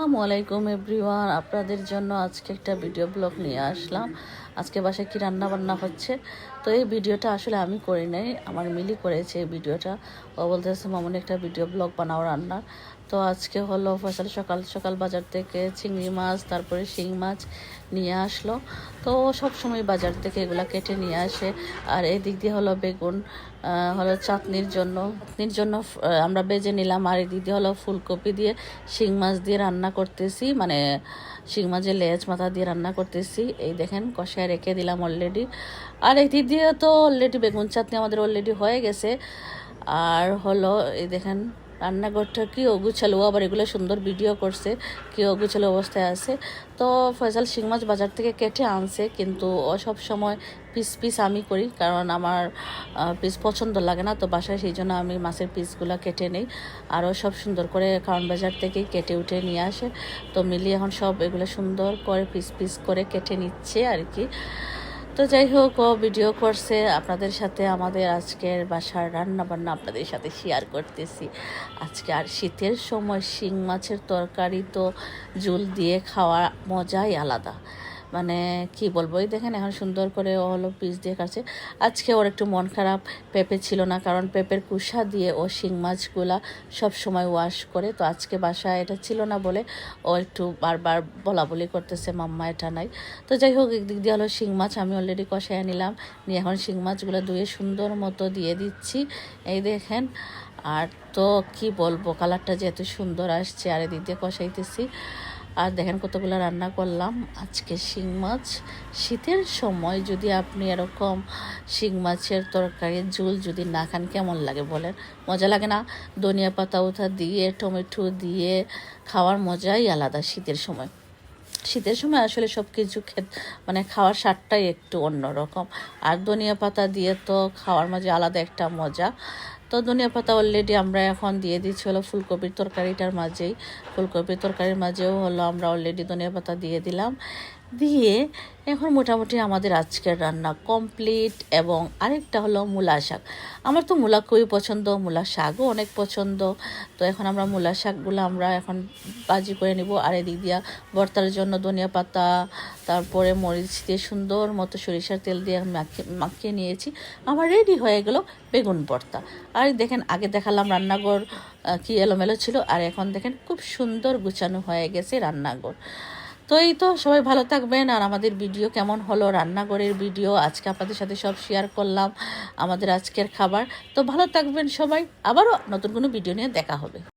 আসসালামু আলাইকুম এভরিওয়ান, আপনাদের জন্য আজকে একটা ভিডিও ব্লগ নিয়ে আসলাম। আজকে বাসায় কি রান্না বান্না হচ্ছে, তো এই ভিডিওটা আসলে আমি করি নাই, আমার মিলি করেছে এই ভিডিওটা। ও বলতেছে মামুনি একটা ভিডিও ব্লগ বানাও রান্নার। তো আজকে হলো ফয়সাল সকাল সকাল বাজার থেকে চিংড়ি মাছ তারপরে শিং মাছ নিয়ে আসলো। তো সব সময় বাজার থেকে এগুলা কেটে নিয়ে আসে। আর এই দিক দিয়ে হলো বেগুন হলো চাটনির জন্য আমরা বেজে নিলাম। আর এই দিক দিয়ে হলো ফুলকপি দিয়ে শিং মাছ দিয়ে রান্না করতেছি, মানে শিং মাছের লেজ মাথা দিয়ে রান্না করতেছি। এই দেখেন কষায় রেখে দিলাম অলরেডি। আর এই দিক দিয়ে তো অলরেডি বেগুন চাটনি আমাদের অলরেডি হয়ে গেছে। আর হলো এই দেখেন রান্নাঘরটা কি অগুছালো, আবার এগুলো সুন্দর ভিডিও করছে, কি অগুছালো অবস্থায় আছে। তো ফয়সাল শিং মাছ বাজার থেকে কেটে আনছে, কিন্তু ও সব সময় পিস পিস আমি করি, কারণ আমার পিস পছন্দ লাগে না। তো বাসায় সেই জন্য আমি মাছের পিসগুলো কেটে নিই। আরও সব সুন্দর করে কারণ বাজার থেকেই কেটে উঠে নিয়ে আসে। তো মিলিয়ে এখন সব এগুলো সুন্দর করে পিস পিস করে কেটে নিচ্ছে আর কি। তো যাই হোক, ও ভিডিও করছে, আপনাদের সাথে আমাদের আজকের বাসার রান্না বান্না আপনাদের সাথে শেয়ার করতেছি আজকে। আর শীতের সময় শিং মাছের তরকারি তো ঝোল দিয়ে খাওয়া মজাই আলাদা, মানে কি বলবো। এই দেখেন এখন সুন্দর করে ও হলো পিস দিয়ে কাটছে। আজকে ওর একটু মন খারাপ, পেঁপে ছিল না, কারণ পেঁপের কুসা দিয়ে ও শিং মাছগুলা সব সময় ওয়াশ করে। তো আজকে বাসায় এটা ছিল না বলে ও একটু বারবার বলা বলি করতেছে, মাম্মা এটা নাই। তো যাই হোক, একদিক দিয়ে হলো শিং মাছ আমি অলরেডি কষায় নিলাম, নিয়ে এখন শিং মাছগুলো ধুয়ে সুন্দর মতো দিয়ে দিচ্ছি। এই দেখেন, আর তো কি বলবো, কালারটা যেহেতু সুন্দর আসছে। আর এদিক দিয়ে কষাইতেছি। আর দেখেন কতগুলো রান্না করলাম আজকে শিং মাছ। শীতের সময় যদি আপনি এরকম শিং মাছের তরকারির ঝোল যদি না খান কেমন লাগে বলেন? মজা লাগে না? ধনিয়া পাতা উঠা দিয়ে টমেটো দিয়ে খাওয়ার মজাই আলাদা শীতের সময়। শীতের সময় আসলে সব কিছু মানে খাওয়ার স্বাদটাই একটু অন্যরকম। আর ধনিয়া পাতা দিয়ে তো খাওয়ার মজা আলাদা একটা মজা। তো ধনিয়া পাতা অলরেডি আমরা এখন দিয়ে দিচ্ছি হলো ফুলকপির তরকারিটার মাঝেই। ফুলকপির তরকারির মাঝেও হলো আমরা অলরেডি ধনিয়া পাতা দিয়ে দিলাম। দিয়ে এখন মোটামুটি আমাদের আজকের রান্না কমপ্লিট। এবং আরেকটা হলো মূলা শাক। আমার তো মূলা খুবই পছন্দ, মূলা শাকও অনেক পছন্দ। তো এখন আমরা মূলা শাকগুলো আমরা এখন ভাজি করে নিব। আর এদিক দিয়া ভর্তার জন্য ধনিয়া পাতা তারপরে মরিচ দিয়ে সুন্দর মতো সরিষার তেল দিয়ে মাখিয়ে নিয়েছি। আমার রেডি হয়ে গেল বেগুন ভর্তা। আর দেখেন, আগে দেখালাম রান্নাঘর কি এলোমেলো ছিল, আর এখন দেখেন খুব সুন্দর গুছানো হয়ে গেছে রান্নাঘর। তো এই তো, সবাই ভালো থাকবেন। আর আমাদের ভিডিও কেমন হলো, রান্নাঘরের ভিডিও আজকে আপনাদের সাথে সব শেয়ার করলাম, আমাদের আজকের খাবার। তো ভালো থাকবেন সবাই, আবারও নতুন কোনো ভিডিও নিয়ে দেখা হবে।